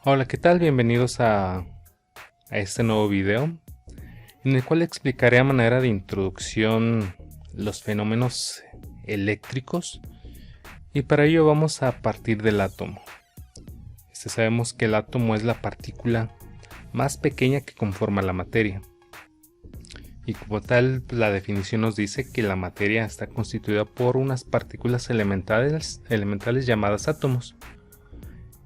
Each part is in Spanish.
Hola, ¿qué tal? Bienvenidos a este nuevo video en el cual explicaré a manera de introducción los fenómenos eléctricos, y para ello vamos a partir del átomo. Sabemos que el átomo es la partícula más pequeña que conforma la materia, y como tal la definición nos dice que la materia está constituida por unas partículas elementales llamadas átomos.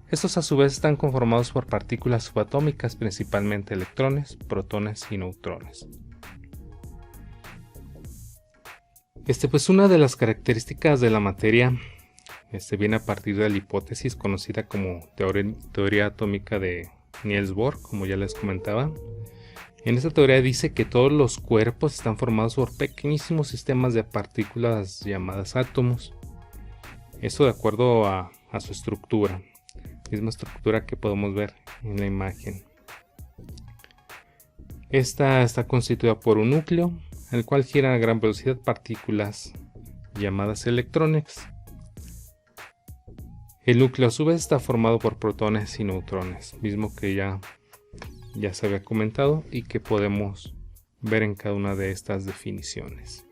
Estos a su vez están conformados por partículas subatómicas, principalmente electrones, protones y neutrones. Pues una de las características de la materia viene a partir de la hipótesis conocida como teoría atómica de Niels Bohr, como ya les comentaba. En esta teoría dice que todos los cuerpos están formados por pequeñísimos sistemas de partículas llamadas átomos. Eso de acuerdo a su estructura. Misma estructura que podemos ver en la imagen. Esta está constituida por un núcleo, en el cual giran a gran velocidad partículas llamadas electrones. El núcleo a su vez está formado por protones y neutrones, mismo que ya se había comentado y que podemos ver en cada una de estas definiciones.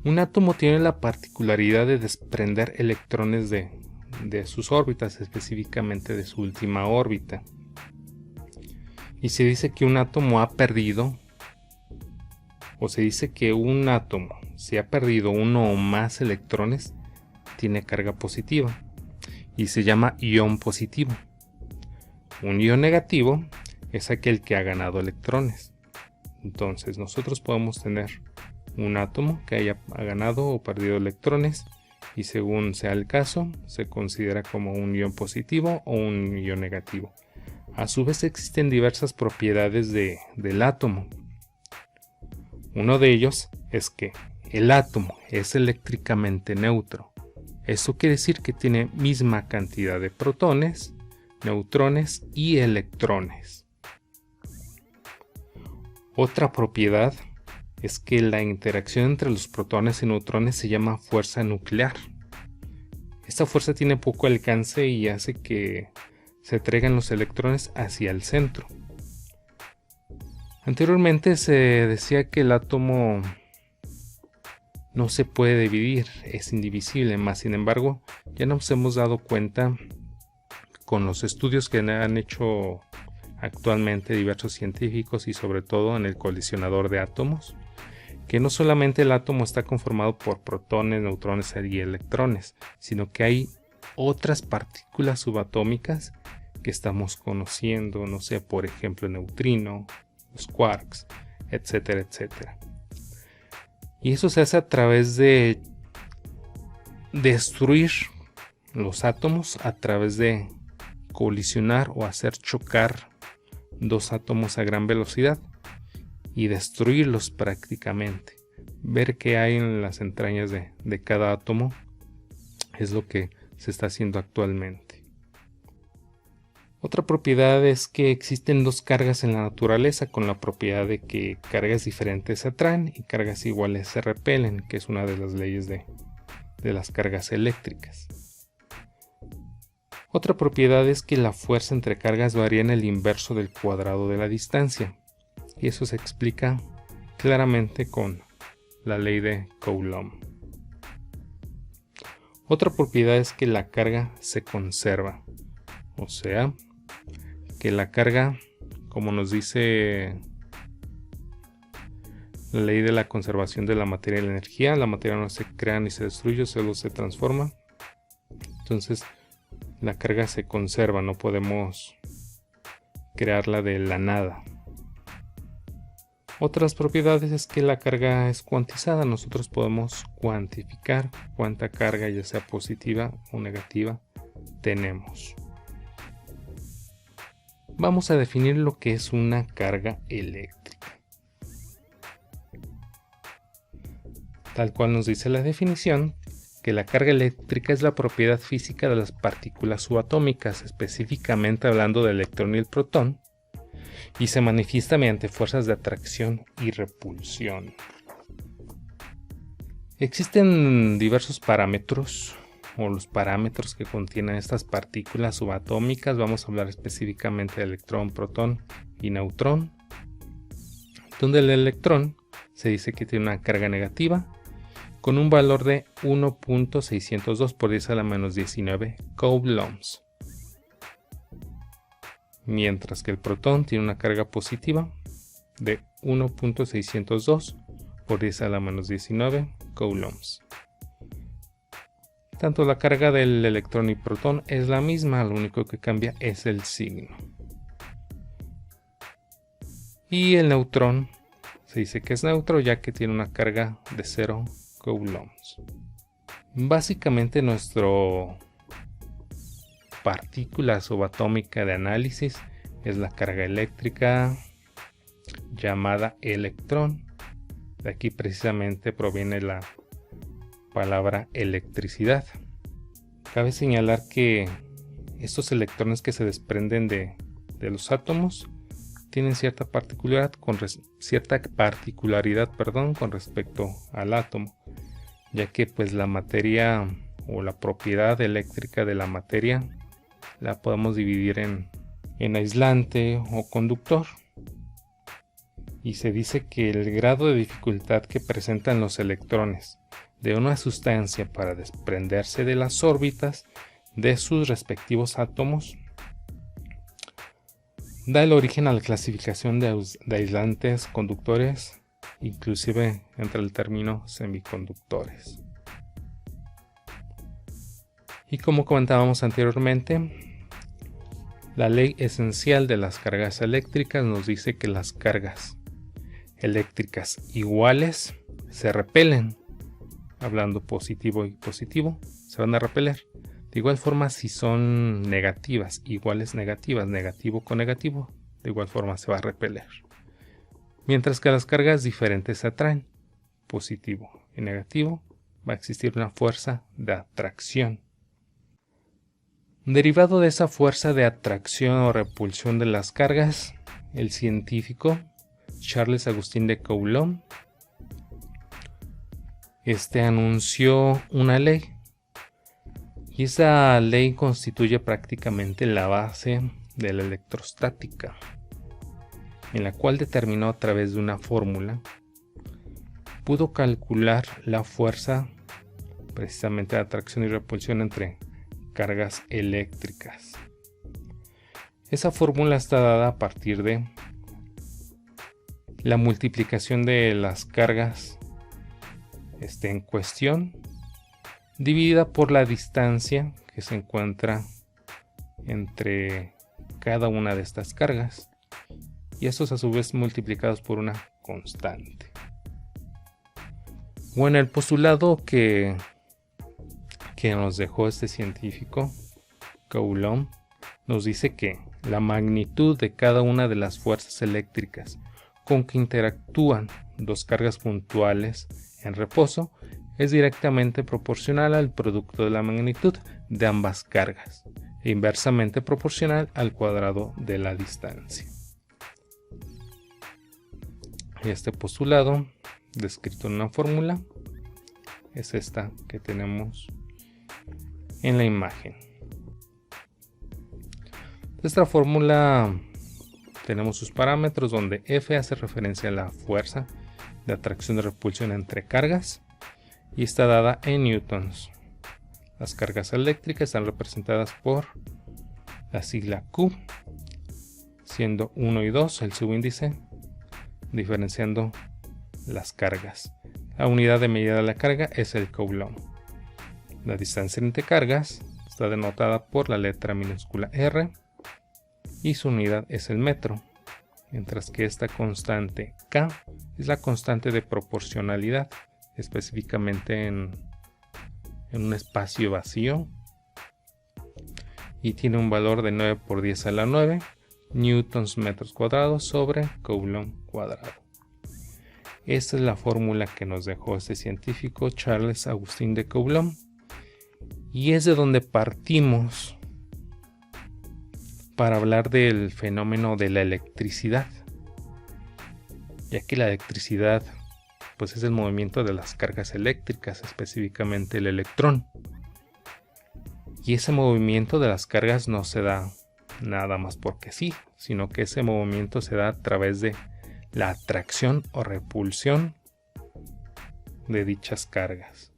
Un átomo tiene la particularidad de desprender electrones de sus órbitas, específicamente de su última órbita. Y se dice que un átomo ha perdido, o se dice que un átomo, si ha perdido uno o más electrones, tiene carga positiva y se llama ion positivo. Un ion negativo es aquel que ha ganado electrones. Entonces nosotros podemos tener un átomo que haya ganado o perdido electrones, y según sea el caso, se considera como un ion positivo o un ion negativo. A su vez existen diversas propiedades del átomo. Uno de ellos es que el átomo es eléctricamente neutro. Eso quiere decir que tiene misma cantidad de protones, neutrones y electrones. Otra propiedad es que la interacción entre los protones y neutrones se llama fuerza nuclear. Esta fuerza tiene poco alcance y hace que se traigan los electrones hacia el centro. Anteriormente se decía que el átomo no se puede dividir, es indivisible, más sin embargo ya nos hemos dado cuenta con los estudios que han hecho actualmente diversos científicos y sobre todo en el colisionador de átomos, que no solamente el átomo está conformado por protones, neutrones y electrones, sino que hay otras partículas subatómicas que estamos conociendo, no sé, por ejemplo el neutrino, los quarks, etcétera, etcétera. Y eso se hace a través de destruir los átomos, a través de colisionar o hacer chocar dos átomos a gran velocidad y destruirlos prácticamente. Ver qué hay en las entrañas de cada átomo es lo que se está haciendo actualmente. Otra propiedad es que existen dos cargas en la naturaleza, con la propiedad de que cargas diferentes se atraen y cargas iguales se repelen, que es una de las leyes de las cargas eléctricas. Otra propiedad es que la fuerza entre cargas varía en el inverso del cuadrado de la distancia, y eso se explica claramente con la ley de Coulomb. Otra propiedad es que la carga se conserva, o sea, que la carga, como nos dice la ley de la conservación de la materia y la energía, la materia no se crea ni se destruye, solo se transforma. Entonces la carga se conserva, no podemos crearla de la nada. Otras propiedades es que la carga es cuantizada. Nosotros podemos cuantificar cuánta carga, ya sea positiva o negativa, tenemos. Vamos a definir lo que es una carga eléctrica. Tal cual nos dice la definición, que la carga eléctrica es la propiedad física de las partículas subatómicas, específicamente hablando del electrón y el protón, y se manifiesta mediante fuerzas de atracción y repulsión. Existen diversos parámetros o los parámetros que contienen estas partículas subatómicas. Vamos a hablar específicamente de electrón, protón y neutrón, donde el electrón se dice que tiene una carga negativa con un valor de 1.602 por 10 a la menos 19 coulombs, mientras que el protón tiene una carga positiva de 1.602 por 10 a la menos 19 coulombs. Tanto la carga del electrón y protón es la misma, lo único que cambia es el signo. Y el neutrón se dice que es neutro ya que tiene una carga de 0 coulombs. Básicamente nuestro partícula subatómica de análisis es la carga eléctrica llamada electrón. De aquí precisamente proviene la palabra electricidad. Cabe señalar que estos electrones que se desprenden de los átomos tienen cierta particularidad con respecto al átomo, ya que pues la materia o la propiedad eléctrica de la materia la podemos dividir en aislante o conductor, y se dice que el grado de dificultad que presentan los electrones de una sustancia para desprenderse de las órbitas de sus respectivos átomos da el origen a la clasificación de aislantes, conductores, inclusive entre el término semiconductores. Y como comentábamos anteriormente, la ley esencial de las cargas eléctricas nos dice que las cargas eléctricas iguales se repelen. Hablando positivo y positivo, se van a repeler. De igual forma, si son negativas, iguales negativas, negativo con negativo, de igual forma se va a repeler. Mientras que las cargas diferentes se atraen, positivo y negativo, va a existir una fuerza de atracción. Derivado de esa fuerza de atracción o repulsión de las cargas, el científico Charles Augustin de Coulomb anunció una ley, y esa ley constituye prácticamente la base de la electrostática, en la cual determinó a través de una fórmula, pudo calcular la fuerza precisamente de atracción y repulsión entre cargas eléctricas. Esa fórmula está dada a partir de la multiplicación de las cargas en cuestión, dividida por la distancia que se encuentra entre cada una de estas cargas, y estos a su vez multiplicados por una constante. Bueno, el postulado que nos dejó este científico Coulomb nos dice que la magnitud de cada una de las fuerzas eléctricas con que interactúan dos cargas puntuales en reposo es directamente proporcional al producto de la magnitud de ambas cargas e inversamente proporcional al cuadrado de la distancia. Este postulado, descrito en una fórmula, es esta que tenemos en la imagen. Esta fórmula tenemos sus parámetros, donde F hace referencia a la fuerza de atracción y repulsión entre cargas y está dada en newtons. Las cargas eléctricas están representadas por la sigla Q, siendo 1 y 2 el subíndice, diferenciando las cargas. La unidad de medida de la carga es el coulomb. La distancia entre cargas está denotada por la letra minúscula R y su unidad es el metro, mientras que esta constante K es la constante de proporcionalidad, específicamente en un espacio vacío, y tiene un valor de 9 por 10 a la 9 newtons metros cuadrados sobre coulomb cuadrado. Esta es la fórmula que nos dejó este científico Charles Augustin de Coulomb, y es de donde partimos para hablar del fenómeno de la electricidad, ya que la electricidad pues es el movimiento de las cargas eléctricas, específicamente el electrón. Y ese movimiento de las cargas no se da nada más porque sí, sino que ese movimiento se da a través de la atracción o repulsión de dichas cargas.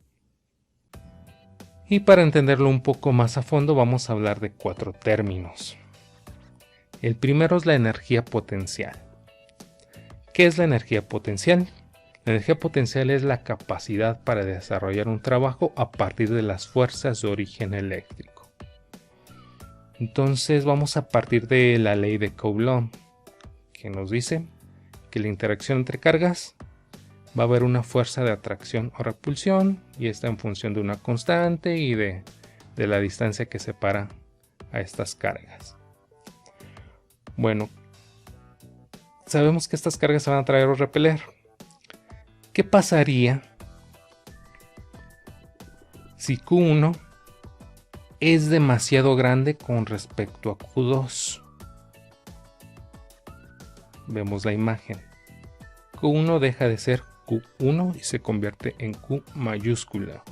Y para entenderlo un poco más a fondo vamos a hablar de 4 términos. El primero es la energía potencial. ¿Qué es la energía potencial? La energía potencial es la capacidad para desarrollar un trabajo a partir de las fuerzas de origen eléctrico. Entonces vamos a partir de la ley de Coulomb, que nos dice que la interacción entre cargas va a haber una fuerza de atracción o repulsión, y está en función de una constante y de la distancia que separa a estas cargas. Bueno, sabemos que estas cargas se van a atraer o repeler. ¿Qué pasaría si Q1 es demasiado grande con respecto a Q2? Vemos la imagen. Q1 deja de ser Q1 y se convierte en Q mayúscula.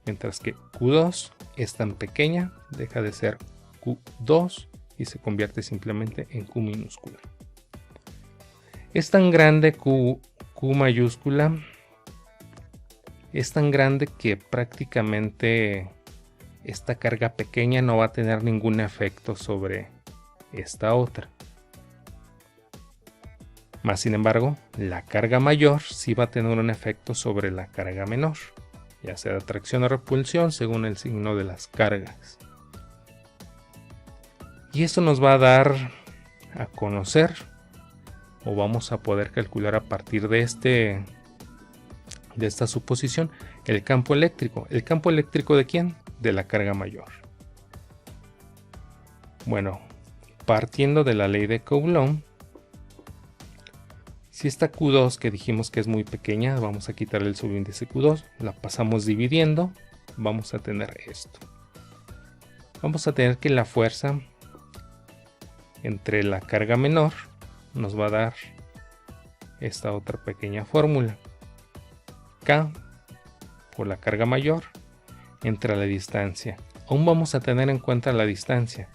Mientras que Q2 es tan pequeña, deja de ser Q2 y se convierte simplemente en Q minúscula. Es tan grande Q mayúscula, es tan grande que prácticamente esta carga pequeña no va a tener ningún efecto sobre esta otra. Más sin embargo, la carga mayor sí va a tener un efecto sobre la carga menor, ya sea de atracción o repulsión según el signo de las cargas. Y eso nos va a dar a conocer, o vamos a poder calcular a partir de esta suposición, el campo eléctrico. ¿El campo eléctrico de quién? De la carga mayor. Bueno, partiendo de la ley de Coulomb, si esta Q2 que dijimos que es muy pequeña, vamos a quitar el subíndice Q2, la pasamos dividiendo, vamos a tener esto. Vamos a tener que la fuerza entre la carga menor nos va a dar esta otra pequeña fórmula. K por la carga mayor entre la distancia. Aún vamos a tener en cuenta la distancia.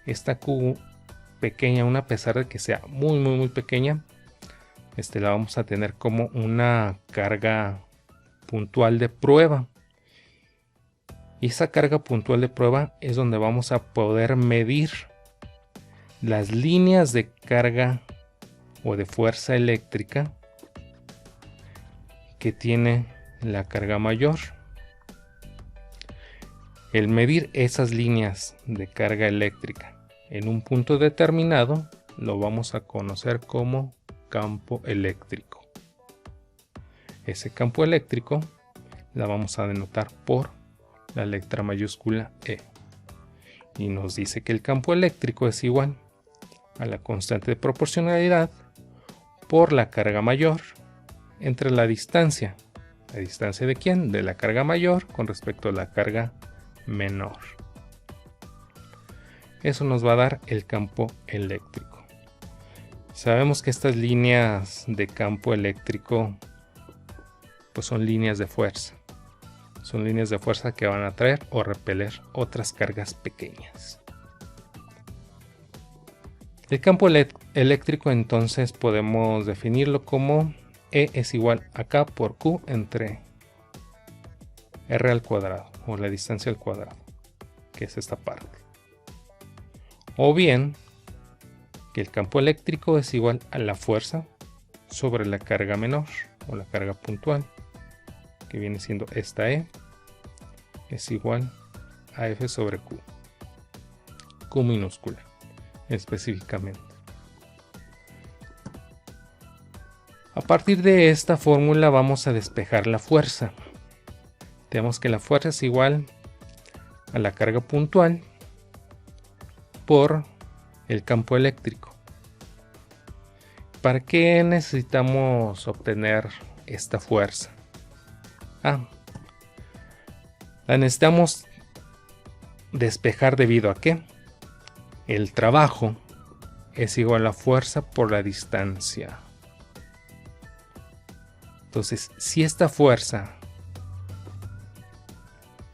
Esta Q pequeña, aún a pesar de que sea muy pequeña, la vamos a tener como una carga puntual de prueba. Y esa carga puntual de prueba es donde vamos a poder medir las líneas de carga o de fuerza eléctrica que tiene la carga mayor. El medir esas líneas de carga eléctrica en un punto determinado lo vamos a conocer como campo eléctrico. Ese campo eléctrico la vamos a denotar por la letra mayúscula E. Y nos dice que el campo eléctrico es igual a la constante de proporcionalidad por la carga mayor entre la distancia. ¿La distancia de quién? De la carga mayor con respecto a la carga menor. Eso nos va a dar el campo eléctrico. Sabemos que estas líneas de campo eléctrico pues son líneas de fuerza. Son líneas de fuerza que van a atraer o repeler otras cargas pequeñas. El campo eléctrico entonces podemos definirlo como E es igual a K por Q entre R al cuadrado, o la distancia al cuadrado, que es esta parte. O bien que el campo eléctrico es igual a la fuerza sobre la carga menor o la carga puntual, que viene siendo esta E, es igual a F sobre Q, Q minúscula específicamente. A partir de esta fórmula vamos a despejar la fuerza. Tenemos que la fuerza es igual a la carga puntual por el campo eléctrico. ¿Para qué necesitamos obtener esta fuerza? La necesitamos despejar debido a que el trabajo es igual a la fuerza por la distancia. Entonces, si esta fuerza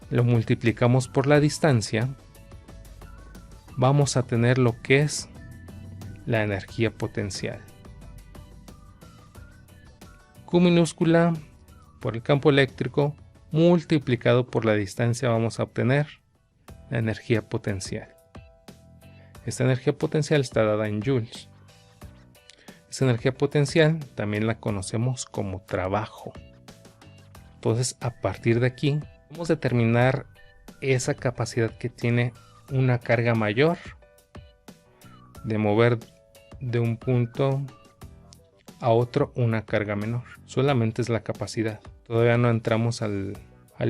lo multiplicamos por la distancia, vamos a tener lo que es la energía potencial. Q minúscula por el campo eléctrico multiplicado por la distancia, vamos a obtener la energía potencial. Esta energía potencial está dada en joules. Esta energía potencial también la conocemos como trabajo. Entonces, a partir de aquí vamos a determinar esa capacidad que tiene una carga mayor de mover de un punto a otro una carga menor. Solamente es la capacidad. Todavía no entramos al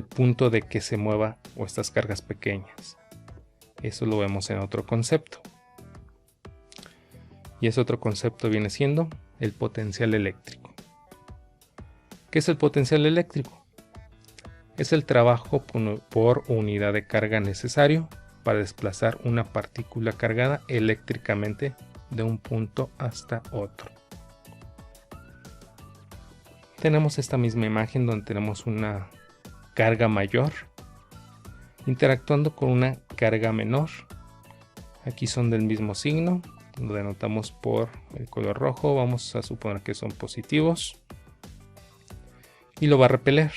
punto de que se mueva o estas cargas pequeñas. Eso lo vemos en otro concepto. Y ese otro concepto viene siendo el potencial eléctrico. ¿Qué es el potencial eléctrico? Es el trabajo por unidad de carga necesario para desplazar una partícula cargada eléctricamente de un punto hasta otro. Tenemos esta misma imagen donde tenemos una carga mayor interactuando con una carga menor. Aquí son del mismo signo, lo denotamos por el color rojo, vamos a suponer que son positivos y lo va a repeler.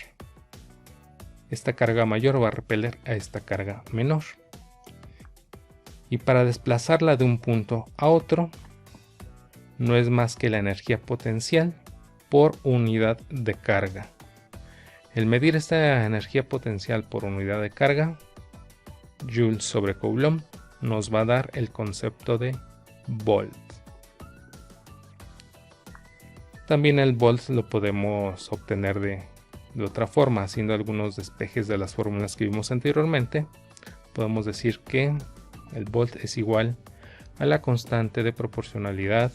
Esta carga mayor va a repeler a esta carga menor. Y para desplazarla de un punto a otro, no es más que la energía potencial por unidad de carga. El medir esta energía potencial por unidad de carga, Joule sobre Coulomb, nos va a dar el concepto de volt. También el volt lo podemos obtener de otra forma, haciendo algunos despejes de las fórmulas que vimos anteriormente. Podemos decir que el volt es igual a la constante de proporcionalidad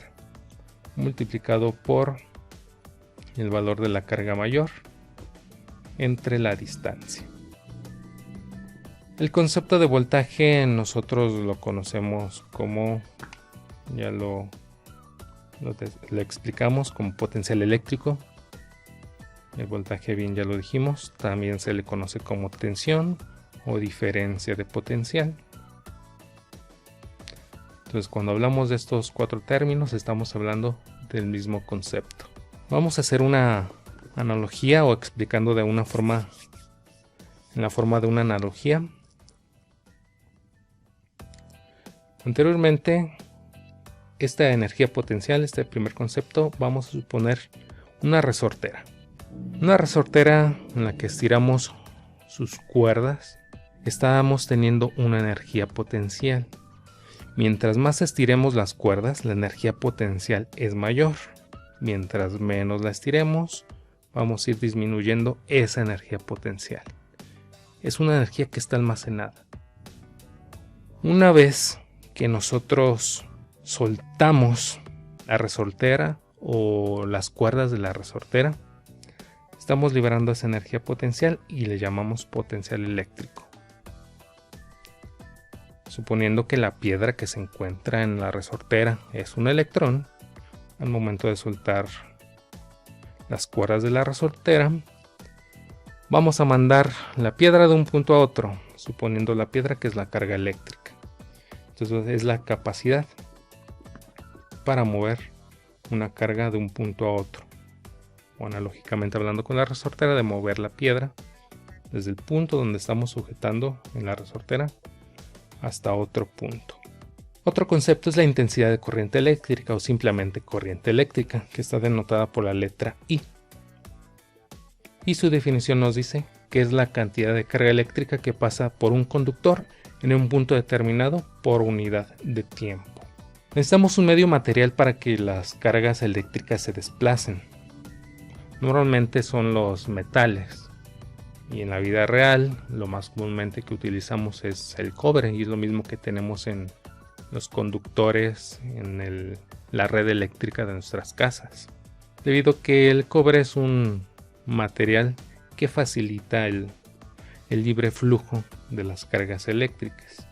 multiplicado por el valor de la carga mayor entre la distancia. El concepto de voltaje nosotros lo conocemos como, ya lo explicamos, como potencial eléctrico. El voltaje, bien, ya lo dijimos, también se le conoce como tensión o diferencia de potencial. Entonces, cuando hablamos de estos cuatro términos, estamos hablando del mismo concepto. Vamos a hacer una analogía o explicando de una forma, en la forma de una analogía. Anteriormente, esta energía potencial, este primer concepto, vamos a suponer una resortera. Una resortera en la que estiramos sus cuerdas, estábamos teniendo una energía potencial. Mientras más estiremos las cuerdas, la energía potencial es mayor. Mientras menos la estiremos, vamos a ir disminuyendo esa energía potencial. Es una energía que está almacenada. Una vez que nosotros soltamos la resortera o las cuerdas de la resortera, estamos liberando esa energía potencial y le llamamos potencial eléctrico. Suponiendo que la piedra que se encuentra en la resortera es un electrón, al momento de soltar las cuerdas de la resortera, vamos a mandar la piedra de un punto a otro, suponiendo la piedra que es la carga eléctrica. Entonces es la capacidad para mover una carga de un punto a otro. O analógicamente hablando con la resortera, de mover la piedra desde el punto donde estamos sujetando en la resortera hasta otro punto. Otro concepto es la intensidad de corriente eléctrica o simplemente corriente eléctrica, que está denotada por la letra I. Y su definición nos dice que es la cantidad de carga eléctrica que pasa por un conductor en un punto determinado por unidad de tiempo. Necesitamos un medio material para que las cargas eléctricas se desplacen. Normalmente son los metales. Y en la vida real, lo más comúnmente que utilizamos es el cobre, y es lo mismo que tenemos en los conductores, en la red eléctrica de nuestras casas. Debido a que el cobre es un material que facilita el libre flujo de las cargas eléctricas.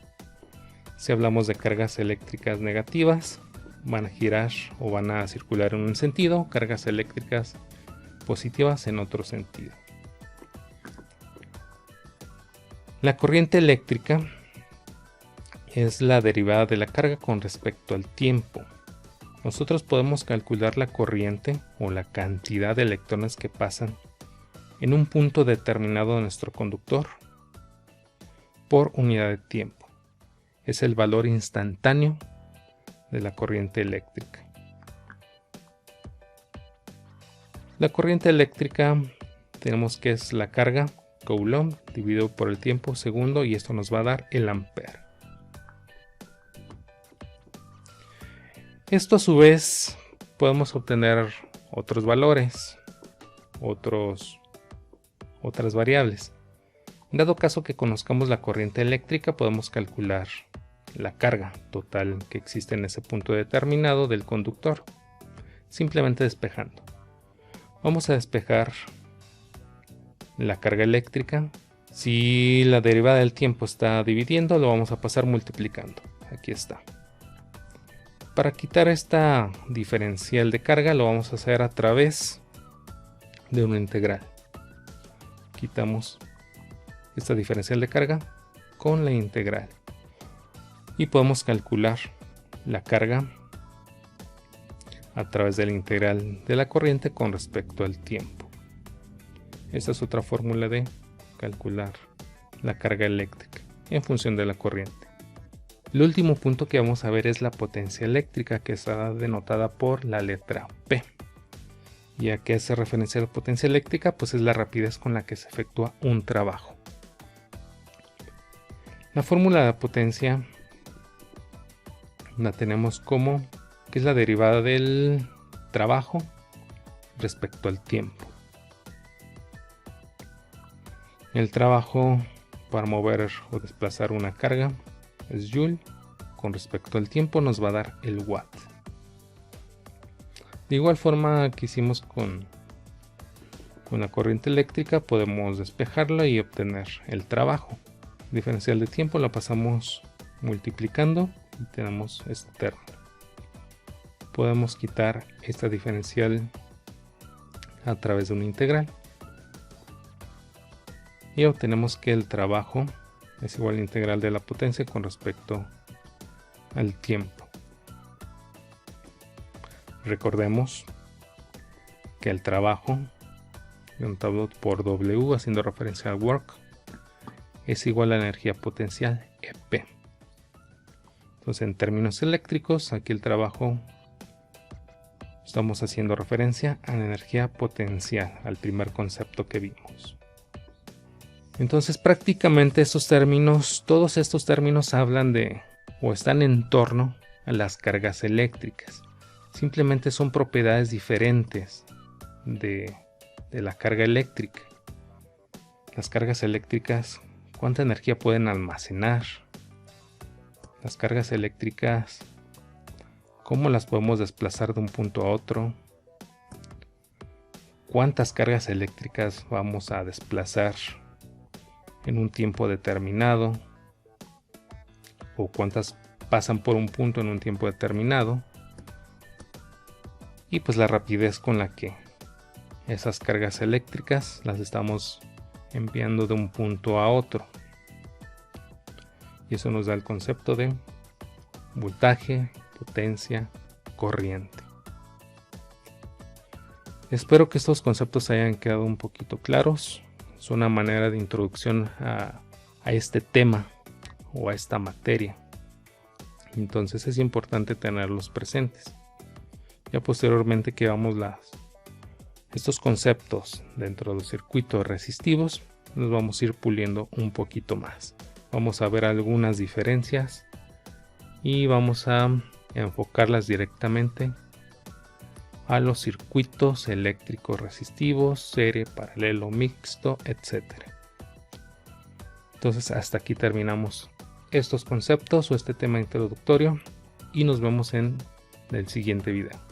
Si hablamos de cargas eléctricas negativas, van a girar o van a circular en un sentido, cargas eléctricas positivas en otro sentido. La corriente eléctrica es la derivada de la carga con respecto al tiempo. Nosotros podemos calcular la corriente o la cantidad de electrones que pasan en un punto determinado de nuestro conductor por unidad de tiempo. Es el valor instantáneo de la corriente eléctrica. La corriente eléctrica tenemos que es la carga Coulomb dividido por el tiempo segundo, y esto nos va a dar el ampere. Esto a su vez podemos obtener otros valores, otras variables. Dado caso que conozcamos la corriente eléctrica, podemos calcular la carga total que existe en ese punto determinado del conductor, simplemente despejando. Vamos a despejar la carga eléctrica. Si la derivada del tiempo está dividiendo, lo vamos a pasar multiplicando. Aquí está. Para quitar esta diferencial de carga lo vamos a hacer a través de una integral. Quitamos esta diferencial de carga con la integral y podemos calcular la carga a través de la integral de la corriente con respecto al tiempo. Esta es otra fórmula de calcular la carga eléctrica en función de la corriente. El último punto que vamos a ver es la potencia eléctrica, que está denotada por la letra P. ¿Y a qué hace referencia la potencia eléctrica? Pues es la rapidez con la que se efectúa un trabajo. La fórmula de la potencia la tenemos como que es la derivada del trabajo respecto al tiempo. El trabajo para mover o desplazar una carga es Joule, con respecto al tiempo nos va a dar el watt. De igual forma que hicimos con la corriente eléctrica, podemos despejarla y obtener el trabajo. Diferencial de tiempo la pasamos multiplicando y tenemos este término. Podemos quitar esta diferencial a través de una integral y obtenemos que el trabajo es igual a la integral de la potencia con respecto al tiempo. Recordemos que el trabajo denominado por W, haciendo referencia al work, es igual a la energía potencial EP. Entonces, en términos eléctricos, aquí el trabajo estamos haciendo referencia a la energía potencial, al primer concepto que vimos. Entonces, prácticamente todos estos términos hablan de o están en torno a las cargas eléctricas. Simplemente son propiedades diferentes de la carga eléctrica. Las cargas eléctricas, ¿cuánta energía pueden almacenar? Las cargas eléctricas, ¿cómo las podemos desplazar de un punto a otro? ¿Cuántas cargas eléctricas vamos a desplazar en un tiempo determinado? ¿O cuántas pasan por un punto en un tiempo determinado? Y pues la rapidez con la que esas cargas eléctricas las estamos enviando de un punto a otro. Y eso nos da el concepto de voltaje, potencia, corriente. Espero que estos conceptos hayan quedado un poquito claros. Es una manera de introducción a este tema o a esta materia. Entonces es importante tenerlos presentes. Ya posteriormente que veamos estos conceptos dentro de los circuitos resistivos, nos vamos a ir puliendo un poquito más. Vamos a ver algunas diferencias y vamos a enfocarlas directamente a los circuitos eléctricos resistivos, serie, paralelo, mixto, etc. Entonces hasta aquí terminamos estos conceptos o este tema introductorio y nos vemos en el siguiente video.